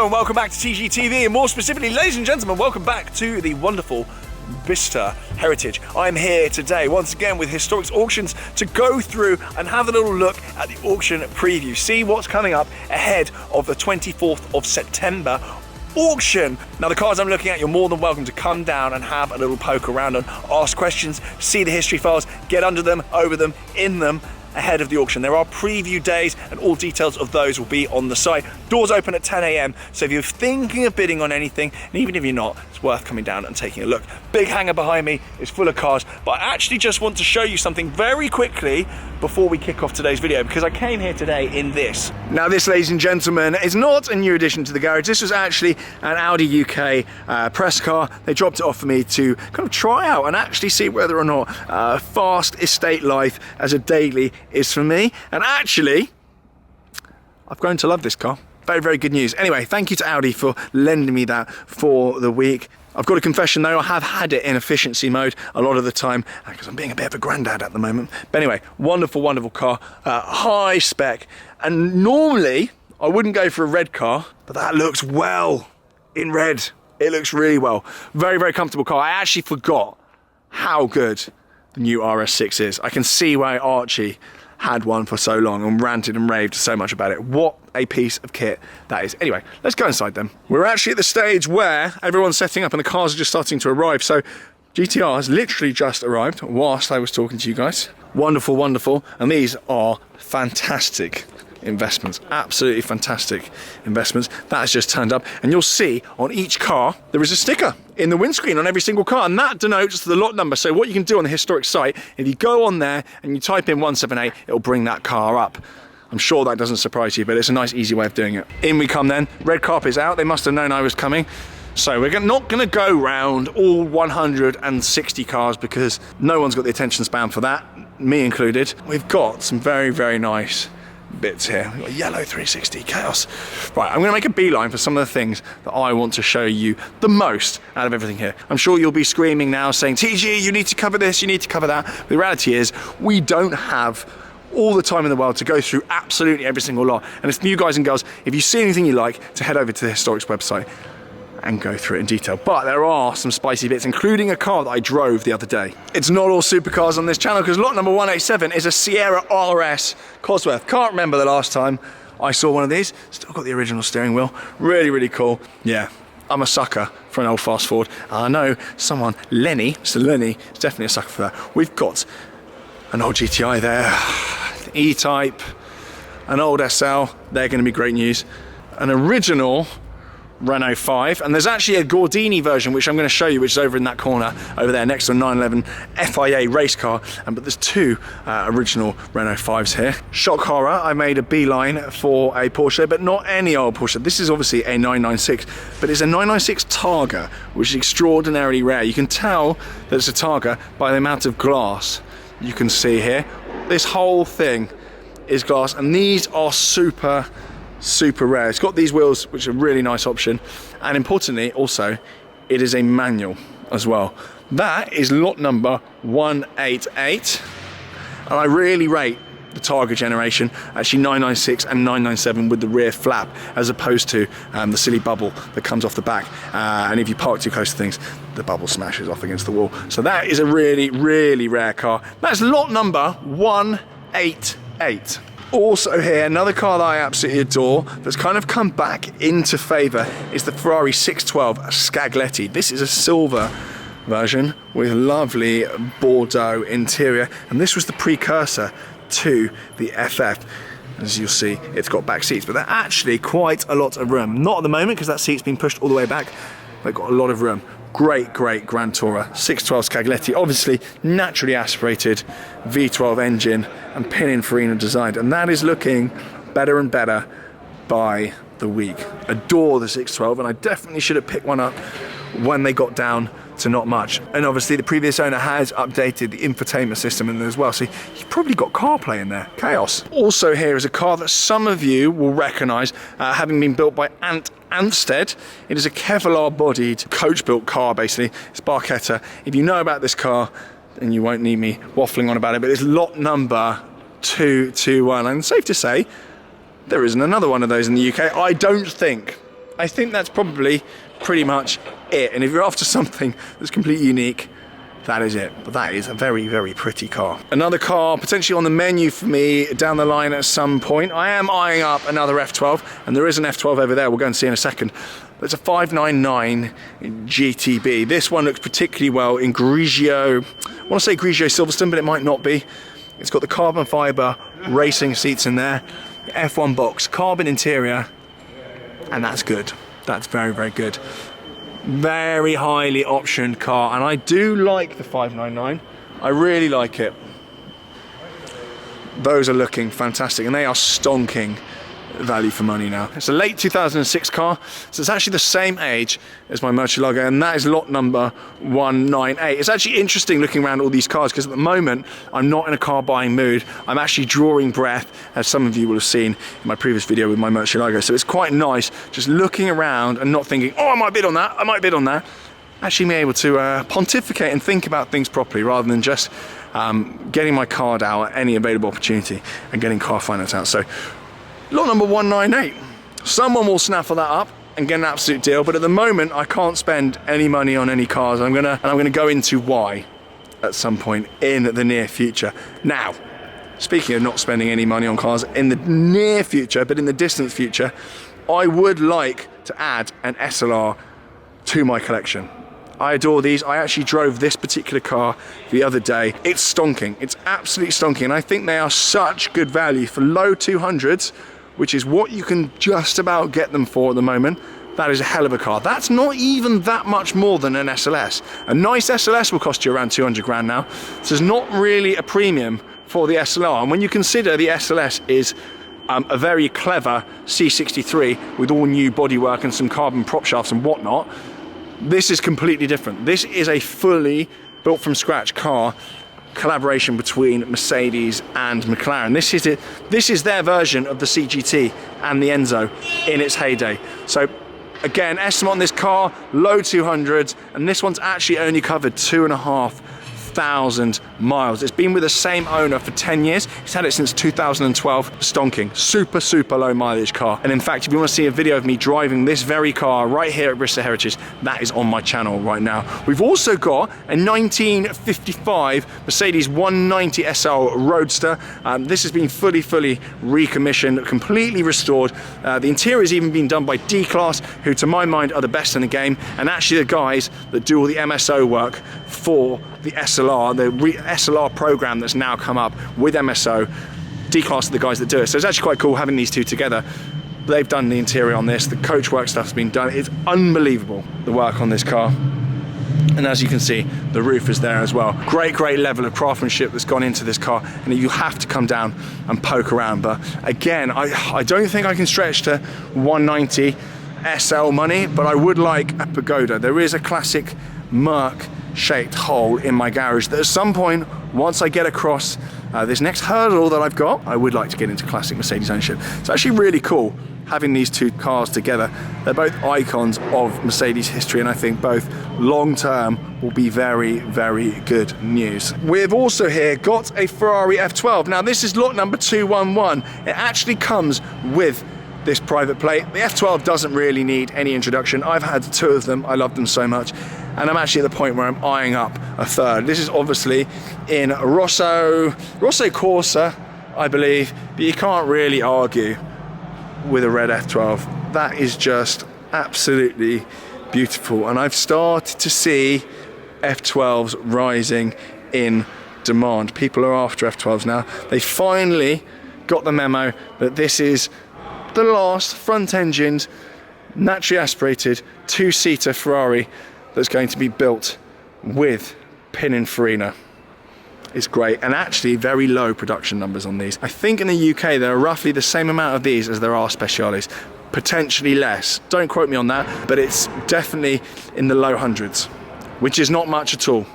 and welcome back to TGTV, and more specifically, ladies and gentlemen, welcome back to the wonderful Bicester Heritage. I'm here today once again with Historics Auctions to go through and have a little look at the auction preview, see what's coming up ahead of the 24th of September auction. Now, the cars I'm looking at, you're more than welcome to come down and have a little poke around and ask questions, see the history files, get under them, over them, in them ahead of the auction. There are preview days and all details of those will be on the site. Doors open at 10 AM, so if you're thinking of bidding on anything, and even if you're not, it's worth coming down and taking a look. Big hangar behind me is full of cars, but I actually just want to show you something very quickly before we kick off today's video, because I came here today in this. Now this, ladies and gentlemen, is not a new addition to the garage. This was actually an Audi UK press car. They dropped it off for me to kind of try out and actually see whether or not fast estate life as a daily is for me. And actually, I've grown to love this car. Very, very good news. Anyway, thank you to Audi for lending me that for the week. I've got a confession though, I have had it in efficiency mode a lot of the time because I'm being a bit of a granddad at the moment. But anyway, wonderful, wonderful car, high spec. And normally I wouldn't go for a red car, but that looks well in red. It looks really well. Very, very comfortable car. I actually forgot how good the new RS6 is. I can see why Archie had one for so long and ranted and raved so much about it. What a piece of kit that is. Anyway, let's go inside then. We're actually at the stage where everyone's setting up and the cars are just starting to arrive. So GTR has literally just arrived whilst I was talking to you guys. Wonderful, wonderful. And these are fantastic investments, absolutely fantastic investments. That has just turned up, and you'll see on each car there is a sticker in the windscreen on every single car, and that denotes the lot number. So what you can do on the historic site, if you go on there and you type in 178, it'll bring that car up. I'm sure that doesn't surprise you, but it's a nice easy way of doing it. In we come then. Red carpet's out. They must have known I was coming. So we're not going to go round all 160 cars because no one's got the attention span for that, me included. We've got some very, very nice bits here. We've got yellow 360 chaos. Right, I'm going to make a beeline for some of the things that I want to show you the most out of everything here. I'm sure you'll be screaming now saying, TG, you need to cover this, you need to cover that. But the reality is we don't have all the time in the world to go through absolutely every single lot. And it's for you guys and girls, if you see anything you like, to head over to the Historics website and go through it in detail. But there are some spicy bits, including a car that I drove the other day. It's not all supercars on this channel because lot number 187 is a Sierra RS Cosworth. Can't remember the last time I saw one of these. Still got the original steering wheel. Really, really cool. Yeah, I'm a sucker for an old fast forward. I know someone, Lenny, Mr. Lenny, is definitely a sucker for that. We've got an old GTI there, E-Type, an old SL. They're going to be great news. An original Renault 5, and there's actually a Gordini version which I'm going to show you, which is over in that corner over there next to a 911 FIA race car, but there's two original Renault 5s here. Shock horror, I made a beeline for a Porsche, but not any old Porsche. This is obviously a 996, but it's a 996 Targa, which is extraordinarily rare. You can tell that it's a Targa by the amount of glass you can see here. This whole thing is glass, and these are super rare. It's got these wheels, which are a really nice option, and importantly also it is a manual as well. That is lot number 188, and I really rate the Targa generation, actually 996 and 997 with the rear flap, as opposed to the silly bubble that comes off the back, and if you park too close to things the bubble smashes off against the wall. So that is a really, really rare car. That's lot number 188. Also here, another car that I absolutely adore that's kind of come back into favour is the Ferrari 612 Scaglietti. This is a silver version with lovely Bordeaux interior, and this was the precursor to the FF. As you'll see, it's got back seats, but they're actually quite a lot of room. Not at the moment because that seat's been pushed all the way back. They've got a lot of room. Great, great Grand Tourer 612 Scaglietti, obviously naturally aspirated V12 engine and Pininfarina designed, and that is looking better and better by the week. Adore the 612, and I definitely should have picked one up when they got down to not much. And obviously the previous owner has updated the infotainment system in there as well, so you've probably got CarPlay in there. Chaos. Also here is a car that some of you will recognise, having been built by Ansted. It is a Kevlar bodied coach built car basically. It's Barchetta. If you know about this car, then you won't need me waffling on about it, but it's lot number 221, and safe to say there isn't another one of those in the UK. I don't think I think that's probably pretty much it. And if you're after something that's completely unique, that is it. But that is a very, very pretty car. Another car potentially on the menu for me down the line at some point. I am eyeing up another F12, and there is an F12 over there we'll go and see in a second. But it's a 599 GTB. This one looks particularly well in Grigio. I want to say Grigio Silverstone, but it might not be. It's got the carbon fibre racing seats in there, F1 box, carbon interior, and that's good. That's very, very good. Very highly optioned car, and I do like the 599. I really like it. Those are looking fantastic, and they are stonking value for money now. It's a late 2006 car, so it's actually the same age as my Murcielago, and that is lot number 198. It's actually interesting looking around all these cars, because at the moment I'm not in a car buying mood. I'm actually drawing breath, as some of you will have seen in my previous video with my Murcielago. So it's quite nice just looking around and not thinking, oh, I might bid on that, I might bid on that. Actually being able to pontificate and think about things properly, rather than just getting my card out at any available opportunity and getting car finance out. So lot number 198. Someone will snaffle that up and get an absolute deal, but at the moment I can't spend any money on any cars. I'm gonna go into why at some point in the near future. Now, speaking of not spending any money on cars in the near future, but in the distant future, I would like to add an SLR to my collection. I adore these. I actually drove this particular car the other day. It's stonking. It's absolutely stonking, and I think they are such good value for low 200s, which is what you can just about get them for at the moment. That is a hell of a car. That's not even that much more than an SLS. A nice SLS will cost you around 200 grand now. So there's not really a premium for the SLR. And when you consider the SLS is a very clever C63 with all new bodywork and some carbon prop shafts and whatnot, this is completely different. This is a fully built from scratch car, collaboration between Mercedes and McLaren. This is their version of the CGT and the Enzo in its heyday. So again, estimate on this car, low 200s, and this one's actually only covered 2,500 miles. It's been with the same owner for 10 years. He's had it since 2012. Stonking, super, super low mileage car. And in fact, if you want to see a video of me driving this very car right here at Bristol Heritage, that is on my channel right now. We've also got a 1955 Mercedes 190 SL Roadster. This has been fully recommissioned, completely restored. The interior has even been done by D-Class, who to my mind are the best in the game, and actually the guys that do all the MSO work for the SLR, the SLR program that's now come up with MSO. D-Class are the guys that do it. So it's actually quite cool having these two together. They've done the interior on this, the coachwork stuff's been done. It's unbelievable, the work on this car. And as you can see, the roof is there as well. Great level of craftsmanship that's gone into this car, and you have to come down and poke around. But again, I don't think I can stretch to 190 SL money, but I would like a Pagoda. There is a classic Merc shaped hole in my garage that at some point, once I get across this next hurdle that I've got, I would like to get into classic Mercedes ownership. It's actually really cool having these two cars together. They're both icons of Mercedes history, and I think both long term will be very good news. We've also here got a Ferrari F12. Now this is lot number 211. It actually comes with this private plate. The F12 doesn't really need any introduction. I've had two of them. I love them so much. And I'm actually at the point where I'm eyeing up a third. This is obviously in Rosso Corsa, I believe, but you can't really argue with a red F12. That is just absolutely beautiful. And I've started to see F12s rising in demand. People are after F12s now. They finally got the memo that this is the last front-engined, naturally aspirated, two-seater Ferrari that's going to be built with Pininfarina. It's great, and actually very low production numbers on these. I think in the UK there are roughly the same amount of these as there are Speciales, potentially less. Don't quote me on that, but it's definitely in the low hundreds, which is not much at all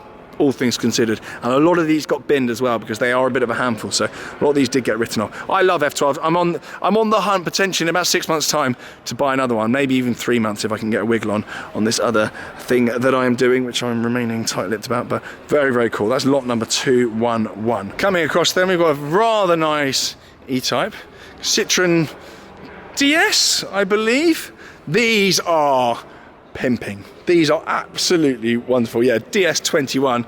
things considered. And a lot of these got binned as well because they are a bit of a handful, so a lot of these did get written off. I love F12s. I'm on the hunt potentially in about 6 months time to buy another one, maybe even 3 months if I can get a wiggle on this other thing that I am doing, which I'm remaining tight-lipped about, but very cool. That's lot number 211. Coming across then, we've got a rather nice E-Type, Citroen DS, I believe. These are pimping. These are absolutely wonderful. Yeah, DS21,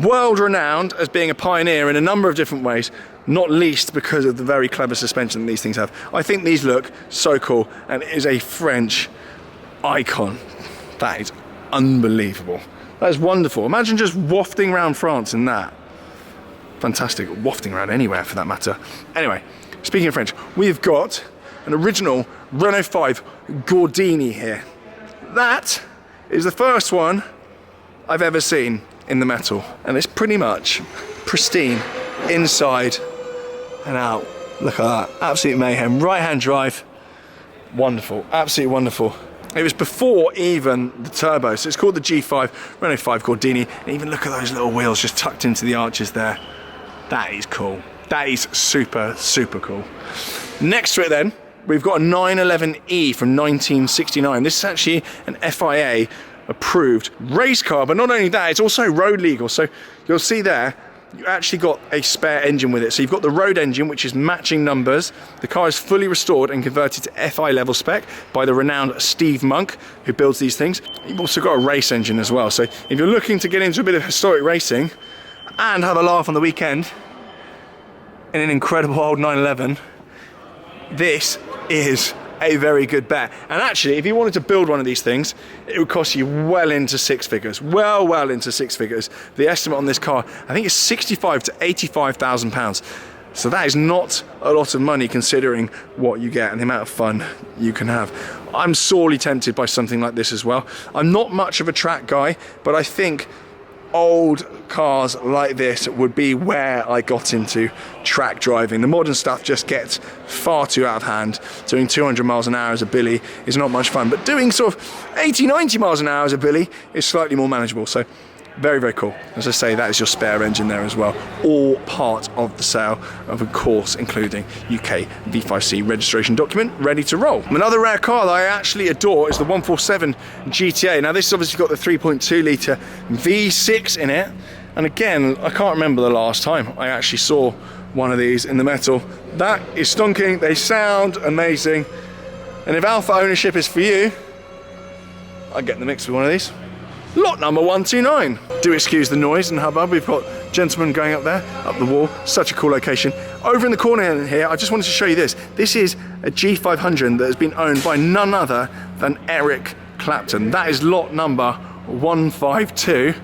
world renowned as being a pioneer in a number of different ways, not least because of the very clever suspension that these things have. I think these look so cool, and it is a French icon. That is unbelievable. That is wonderful. Imagine just wafting around France in that. Fantastic. Wafting around anywhere for that matter. Anyway, speaking of French, we've got an original Renault 5 Gordini here. That is the first one I've ever seen in the metal, and it's pretty much pristine inside and out. Look at that, absolute mayhem. Right-hand drive, wonderful, absolutely wonderful. It was before even the turbo, so it's called the G5, Renault 5 Gordini, and even look at those little wheels just tucked into the arches there. That is cool. That is super, super cool. Next to it then, we've got a 911E from 1969. This is actually an FIA approved race car, but not only that, it's also road legal. So you'll see there, you actually got a spare engine with it. So you've got the road engine, which is matching numbers. The car is fully restored and converted to FI level spec by the renowned Steve Monk, who builds these things. You've also got a race engine as well. So if you're looking to get into a bit of historic racing and have a laugh on the weekend in an incredible old 911, this is a very good bet. And actually, if you wanted to build one of these things, it would cost you well into six figures. Well into six figures. The estimate on this car, I think, is 65 to 85,000 pounds. So that is not a lot of money considering what you get and the amount of fun you can have. I'm sorely tempted by something like this as well. I'm not much of a track guy, but I think old cars like this would be where I got into track driving. The modern stuff just gets far too out of hand. Doing 200 miles an hour as a billy is not much fun, but doing sort of 80, 90 miles an hour as a billy is slightly more manageable. So very, very cool. As I say, that is your spare engine there as well. All part of the sale of course, including UK V5C registration document ready to roll. Another rare car that I actually adore is the 147 GTA. Now this has obviously got the 3.2 litre V6 in it. And again, I can't remember the last time I actually saw one of these in the metal. That is stonking. They sound amazing. And if alpha ownership is for you, I'd get in the mix with one of these. Lot number 129. Do excuse the noise and hubbub. We've got gentlemen going up there, up the wall. Such a cool location. Over in the corner here, I just wanted to show you this. This is a G500 that has been owned by none other than Eric Clapton. That is lot number 152.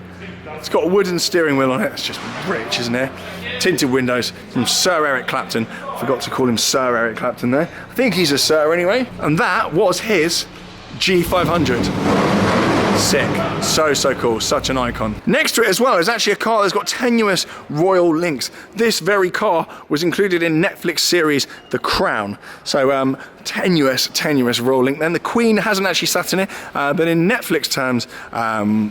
It's got a wooden steering wheel on it. It's just rich, isn't it? Tinted windows from Sir Eric Clapton. Forgot to call him Sir Eric Clapton there. I think he's a Sir anyway. And that was his G500. Sick. So cool. Such an icon. Next to it as well is actually a car that's got tenuous royal links. This very car was included in Netflix series The Crown. So tenuous royal link. Then the Queen hasn't actually sat in it, but in Netflix terms,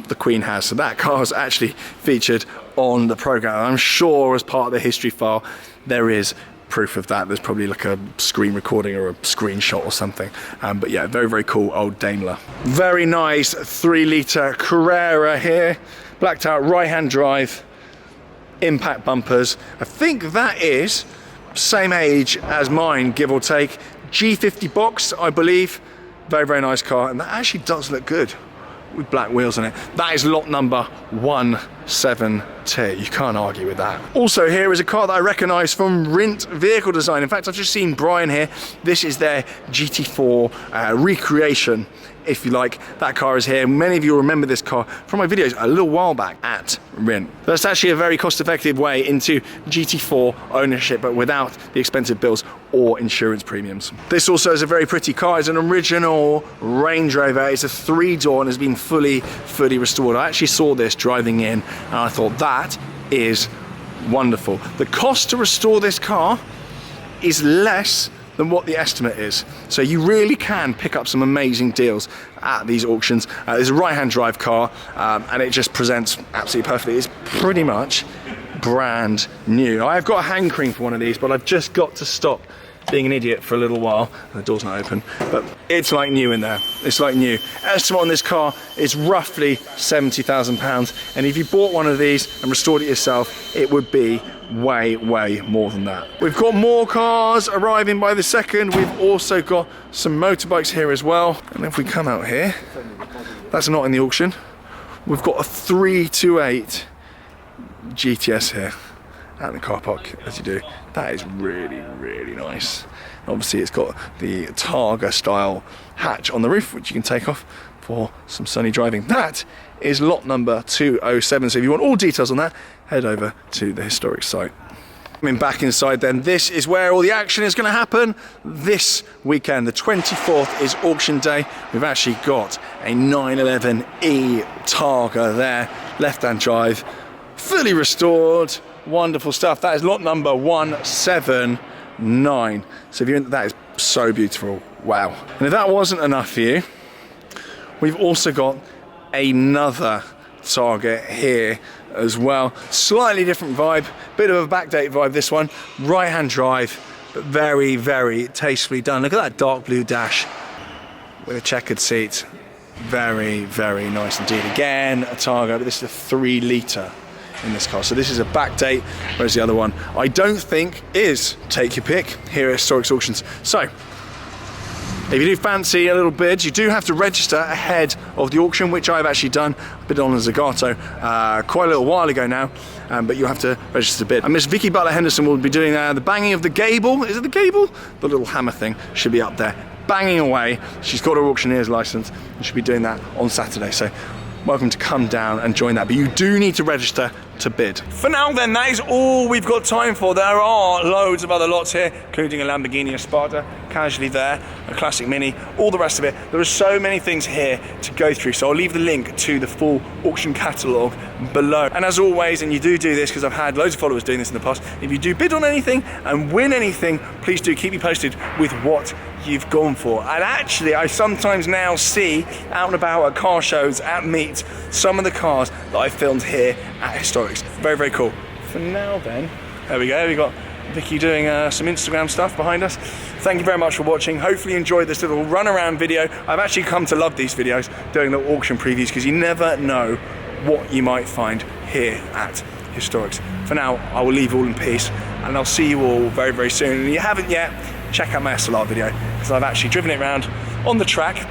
the Queen has. So that car is actually featured on the programme. I'm sure as part of the history file, there is proof of that. There's probably like a screen recording or a screenshot or something. But yeah, very cool old Daimler. Very nice 3 litre Carrera here. Blacked out right-hand drive, impact bumpers. I think that is same age as mine, give or take. G50 box, I believe. Very nice car, and that actually does look good with black wheels on it. That is lot number 172. You can't argue with that. Also here is a car that I recognise from Rint Vehicle Design. In fact, I've just seen Brian here. This is their GT4 recreation, if you like. That car is here. Many of you will remember this car from my videos a little while back at Rint. That's actually a very cost-effective way into GT4 ownership, but without the expensive bills or insurance premiums. This also is a very pretty car. It's an original Range Rover. It's a 3-door and has been fully restored. I actually saw this driving in and I thought that is wonderful. The cost to restore this car is less than what the estimate is. So you really can pick up some amazing deals at these auctions. It's a right-hand drive car and it just presents absolutely perfectly. It's pretty much brand new. I've got a hankering for one of these, but I've just got to stop being an idiot for a little while. The door's not open, but it's like new in there. It's like new. Estimate on this car is roughly £70,000, and if you bought one of these and restored it yourself, it would be way more than that. We've got more cars arriving by the second. We've also got some motorbikes here as well. And if we come out here, that's not in the auction. We've got a 328 GTS here out in the car park, as you do. That is really nice. Obviously it's got the Targa style hatch on the roof, which you can take off for some sunny driving. That is lot number 207. So if you want all details on that, head over to the historic site. Coming back inside then, this is where all the action is going to happen this weekend. The 24th is auction day. We've actually got a 911E Targa there, left-hand drive, fully restored, wonderful stuff. That is lot number 179. So if you're in, that is so beautiful, wow. And if that wasn't enough for you, we've also got another Targa here as well. Slightly different vibe, bit of a backdate vibe this one. Right hand drive, but very tastefully done. Look at that dark blue dash with a checkered seat. Very nice indeed. Again, a Targa, but this is a 3 litre in this car. So this is a backdate, whereas the other one I don't think is. Take your pick here at Historics Auctions. So if you do fancy a little bid, you do have to register ahead of the auction, which I've actually done. I bid on a Zagato quite a little while ago now, but you have to register to bid. And Miss Vicky Butler Henderson will be doing the banging of the gable. Is it the gable? The little hammer thing should be up there, banging away. She's got her auctioneer's license and she'll be doing that on Saturday. So welcome to come down and join that, but you do need to register to bid. For now then, that is all we've got time for. There are loads of other lots here, including a Lamborghini Espada, casually there, a classic Mini, all the rest of it. There are so many things here to go through, so I'll leave the link to the full auction catalogue below. And as always, and you do this because I've had loads of followers doing this in the past, if you do bid on anything and win anything, please do keep me posted with what you've gone for. And actually, I sometimes now see out and about at car shows, at meets, some of the cars that I filmed here at Historics. Very cool. For now then, there we go. We've got Vicky doing some Instagram stuff behind us. Thank you very much for watching. Hopefully you enjoyed this little run around video. I've actually come to love these videos, doing the auction previews, because you never know what you might find here at Historics. For now, I will leave you all in peace, and I'll see you all very soon. And if you haven't yet, check out my SLR video, because I've actually driven it around on the track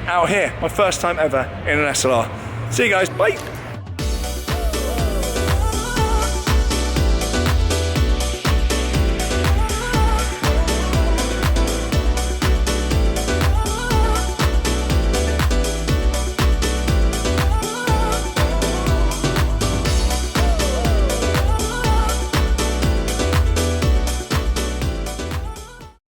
out here. My first time ever in an SLR. See you guys, bye.